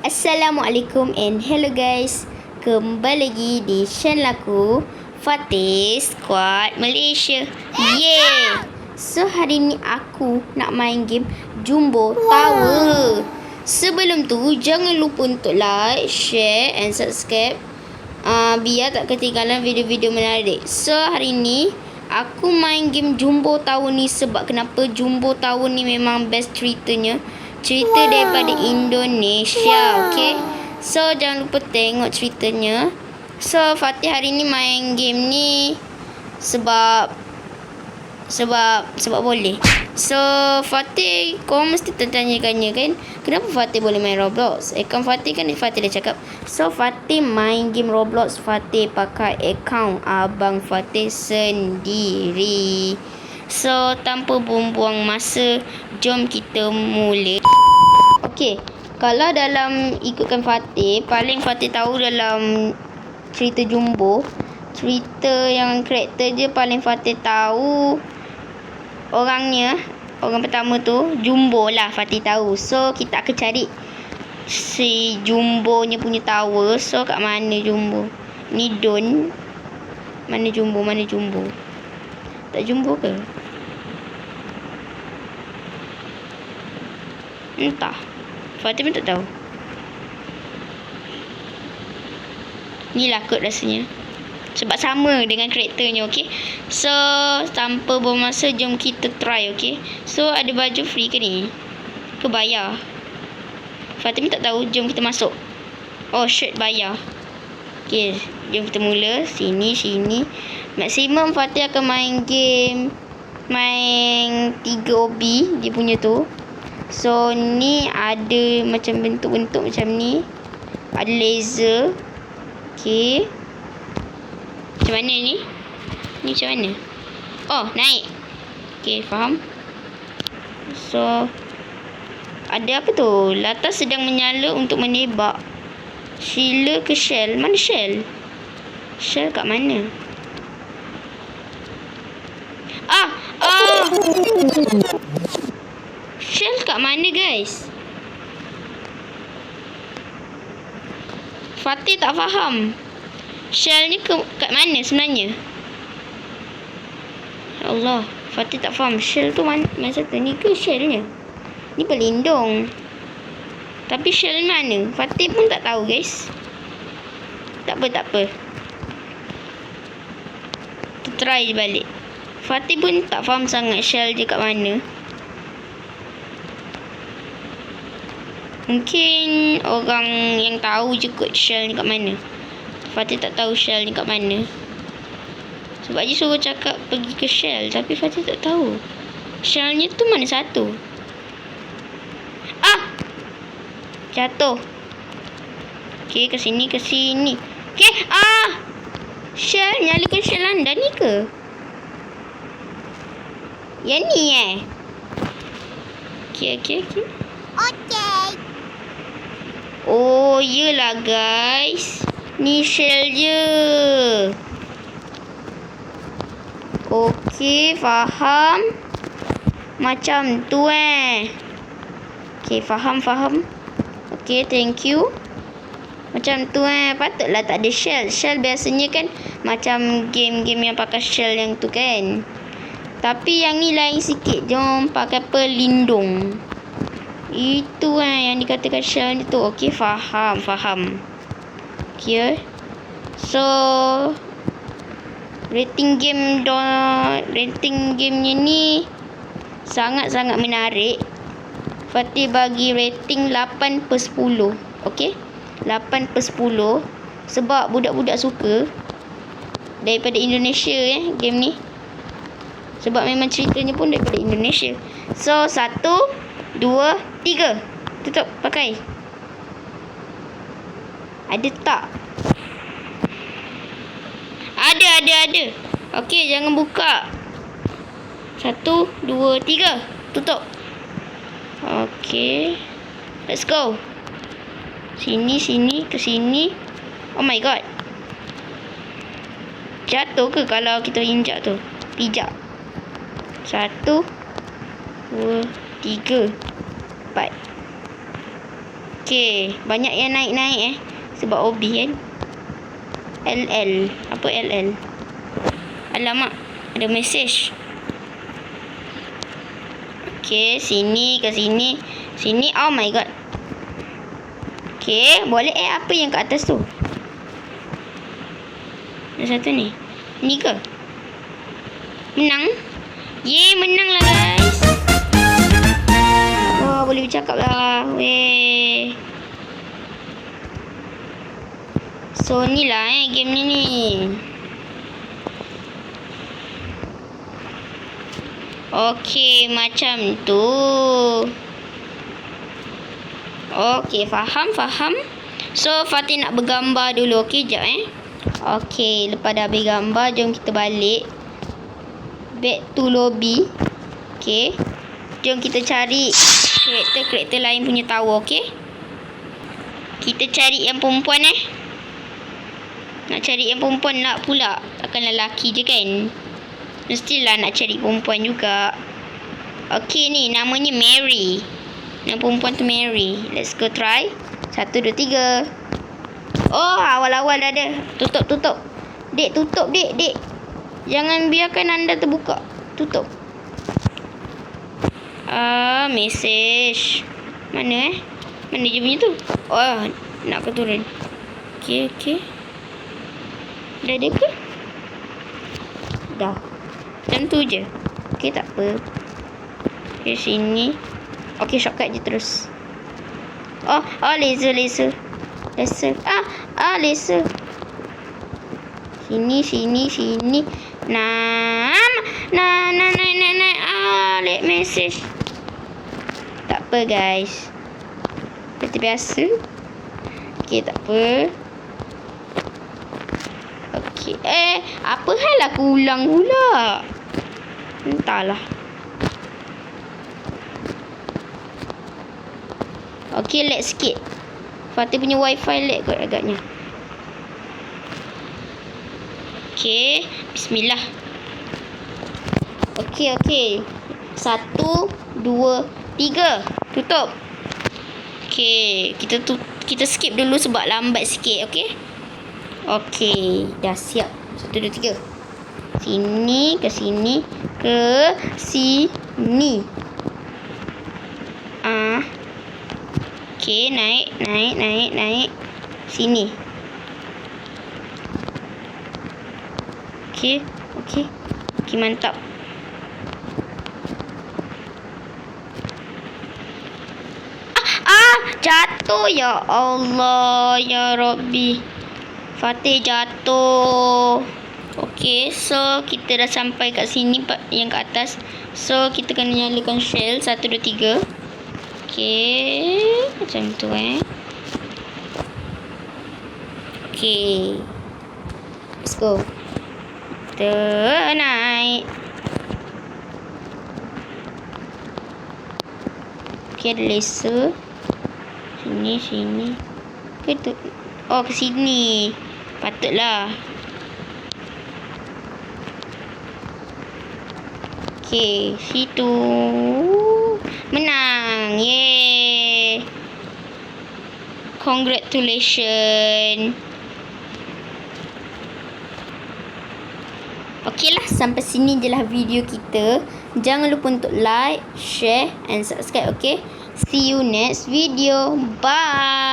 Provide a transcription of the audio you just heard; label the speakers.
Speaker 1: Assalamualaikum and hello guys. Kembali lagi di channel aku, Fatih Squad Malaysia. Yeay. So hari ni aku nak main game Jumbo Tower. Sebelum tu jangan lupa untuk like, share and subscribe biar tak ketinggalan video-video menarik. So hari ni aku main game Jumbo Tower ni sebab kenapa Jumbo Tower ni memang best ceritanya. Cerita daripada Indonesia, okay? So, jangan lupa tengok ceritanya. So, Fatih hari ni main game ni sebab boleh. So, Fatih, kau mesti tertanya-tanya kan, kenapa Fatih boleh main Roblox? Akaun Fatih kan Fatih dah cakap. So, Fatih main game Roblox, Fatih pakai akaun abang Fatih sendiri. So, tanpa buang-buang masa, jom kita mula. Okey, kalau dalam ikutkan Fatih, paling Fatih tahu dalam cerita Jumbo, cerita yang karakter je paling Fatih tahu orangnya, orang pertama tu Jumbo lah Fatih tahu. So, kita akan cari si Jumbo-nya punya tower. So, kat mana Jumbo? Ni Don. Mana Jumbo? Tak Jumbo ke? Entah. Fatih pun tak tahu. Ni lah kot rasanya. Sebab sama dengan karakternya, okey. So, tanpa buang masa, jom kita try, okey. So, ada baju free ke ni? Ke bayar? Fatih pun tak tahu. Jom kita masuk. Oh, shirt bayar. Okey, jom kita mula. Sini. Maksimum Fatih akan main game. Main 3 OB dia punya tu. So, ni ada macam bentuk-bentuk macam ni. Ada laser. Okay. Macam mana ni? Ni macam mana? Oh, naik. Okay, faham. So, ada apa tu? Latar sedang menyala untuk menebak. Sheila ke Shell? Mana Shell? Shell kat mana? Shell kat mana guys? Fatih tak faham. Shell ni kat mana sebenarnya? Ya Allah, Fatih tak faham. Shell tu mana satu? Ni ke Shellnya? Ni pelindung. Tapi Shell mana? Fatih pun tak tahu guys. Tak apa. Kita try je balik. Fatih pun tak faham sangat Shell je kat mana. Mungkin orang yang tahu je kot Shell ni kat mana. Fatih tak tahu Shell ni kat mana. Sebab dia suruh cakap pergi ke Shell. Tapi Fatih tak tahu Shell ni tu mana satu. Jatuh. Okay, ke sini. Okay, Shell, nyalakan Shell anda ni ke? Yang ni Okay.
Speaker 2: Okay.
Speaker 1: Oh, yelah guys. Ni Shell je. Okey, faham. Macam tu Okey, faham. Okey, thank you. Macam tu patutlah tak ada Shell. Shell biasanya kan macam game-game yang pakai Shell yang tu kan. Tapi yang ni lain sikit. Jom pakai pelindung. Itu yang dikatakan Shell tu. Okey, faham. Okey. So, rating gamenya ni sangat-sangat menarik. Fatih bagi rating 8/10. Okey? 8/10 sebab budak-budak suka daripada Indonesia game ni. Sebab memang ceritanya pun daripada Indonesia. So, 1, 2, 3. Tutup, pakai. Ada tak? Ada. Okey, jangan buka. 1, 2, 3. Tutup. Okey. Let's go. Sini, ke sini. Oh my god. Jatuh ke kalau kita injak tu? Pijak. 1, 2, 3, 4. Okey. Banyak yang naik-naik sebab OB kan. LL. Apa LL? Alamak. Ada mesej. Okey. Sini ke sini. Sini. Oh my god. Okey. Boleh apa yang kat atas tu? Ada satu ni. Ni ke? Menang? Yeay, menang lah guys. Oh, boleh bercakap lah. Weh. So, ni lah game ni. Okey, macam tu. Okey, faham. So, Fatih nak bergambar dulu. Okey, sekejap Okey, lepas dah habis gambar, jom kita balik. Back to lobby. Okey. Jom kita cari karakter lain punya tower, okey? Kita cari yang perempuan Nak cari yang perempuan nak pula. Takkan lelaki je kan? Mestilah nak cari perempuan juga. Okey ni, namanya Mary. Nama perempuan tu Mary. Let's go try. 1, 2, 3. Oh, awal-awal dah ada. Tutup. Dek, tutup dek. Jangan biarkan anda terbuka. Tutup. Mesej. Mana Mana je punya tu? Oh, nak ke turun? Okey. Dah ada ke? Dah. Macam tu je. Okey, tak apa. Okey, sini. Okey, shortcut je terus. Oh, laser. Laser. Sini. Naik. Let message. Tak apa guys. Seperti biasa. Okey, tak apa. Okey. Apa hal aku ulang pula? Entahlah. Okey, lag sikit. Fatih punya wifi lag kot agaknya. Okey, bismillah. Okey. 1, 2, 3. Tutup. Okey, kita skip dulu sebab lambat sikit, okey? Okey, dah siap. 1, 2, 3. Sini ke sini ke sini. Okey, naik. Sini. Okey, mantap. Jatuh, ya Allah, ya Rabbi. Fatih jatuh. Okey, so kita dah sampai kat sini yang kat atas. So kita kena nyalakan shell. 1, 2, 3. Okey, macam tu Okey. Let's go. Kita naik. Okey, ada laser. Sini. Ke tu? Oh, ke sini. Patutlah. Okey, situ. Menang. Yeay. Congratulations. Okeylah, sampai sini je lah video kita. Jangan lupa untuk like, share and subscribe, okay? See you next video. Bye.